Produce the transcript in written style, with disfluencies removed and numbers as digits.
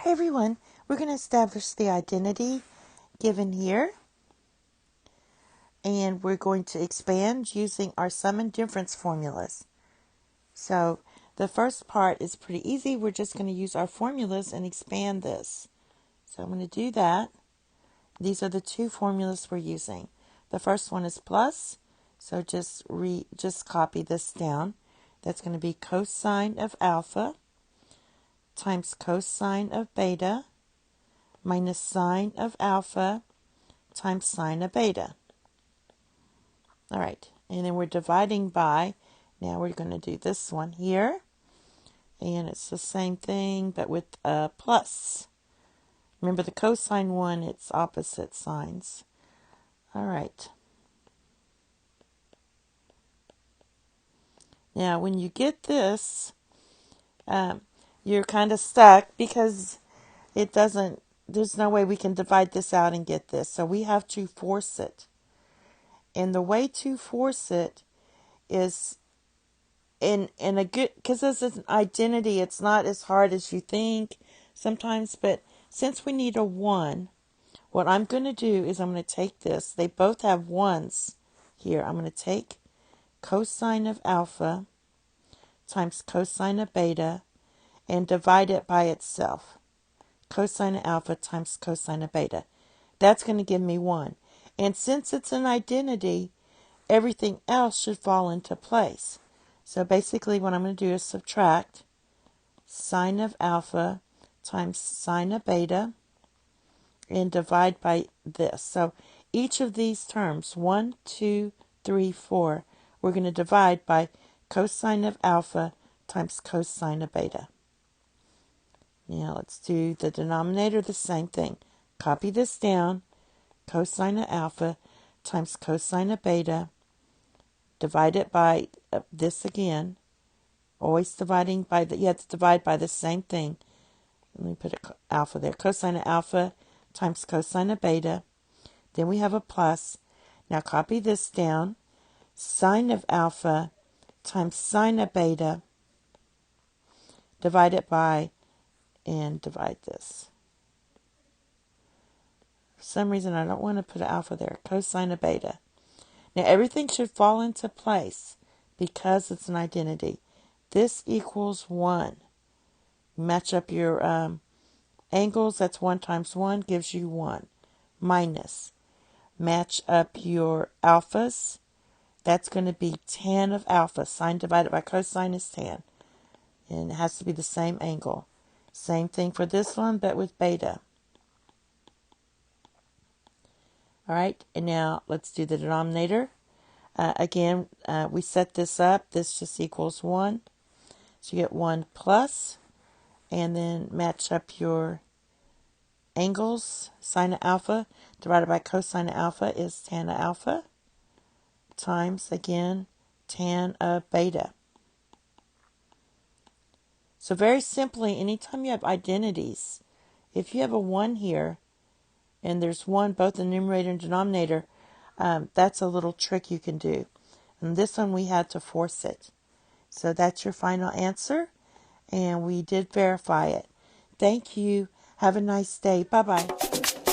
Hey everyone, we're going to establish the identity given here, and we're going to expand using our sum and difference formulas. So the first part is pretty easy. We're just going to use our formulas and expand this. So I'm going to do that. These are the two formulas we're using. The first one is plus, so just copy this down. That's going to be cosine of alpha times cosine of beta minus sine of alpha times sine of beta. All right, and then we're dividing by, now we're going to do this one here, and it's the same thing but with a plus. Remember the cosine one, it's opposite signs. All right. Now when you get this, you're kind of stuck because it doesn't, there's no way we can divide this out and get this. So we have to force it. And the way to force it is in a good, because this is an identity, it's not as hard as you think sometimes, but since we need a 1, what I'm going to do is I'm going to take this. They both have 1s here. I'm going to take cosine of alpha times cosine of beta and divide it by itself. Cosine of alpha times cosine of beta. That's going to give me 1. And since it's an identity, everything else should fall into place. So basically what I'm going to do is subtract sine of alpha times sine of beta and divide by this. So each of these terms, 1, 2, 3, 4, we're going to divide by cosine of alpha times cosine of beta. Now let's do the denominator, the same thing. Copy this down, cosine of alpha times cosine of beta, divide it by this again. Always dividing by the, you have to divide by the same thing. Let me put alpha there. Cosine of alpha times cosine of beta. Then we have a plus. Now copy this down. Sine of alpha times sine of beta. Divide it by, and divide this. For some reason I don't want to put alpha there. Cosine of beta. Now everything should fall into place because it's an identity. This equals 1. Match up your angles. That's 1 times 1 gives you 1. Minus. Match up your alphas. That's going to be tan of alpha. Sine divided by cosine is tan. And it has to be the same angle. Same thing for this one, but with beta. All right, and now let's do the denominator. Again, we set this up. This just equals 1. So you get 1 plus, and then match up your angles. Sine of alpha divided by cosine of alpha is tan of alpha times, again, tan of beta. So very simply, anytime you have identities, if you have a 1 here, and there's 1 both in numerator and denominator, that's a little trick you can do. And this one we had to force it. So that's your final answer, and we did verify it. Thank you. Have a nice day. Bye-bye.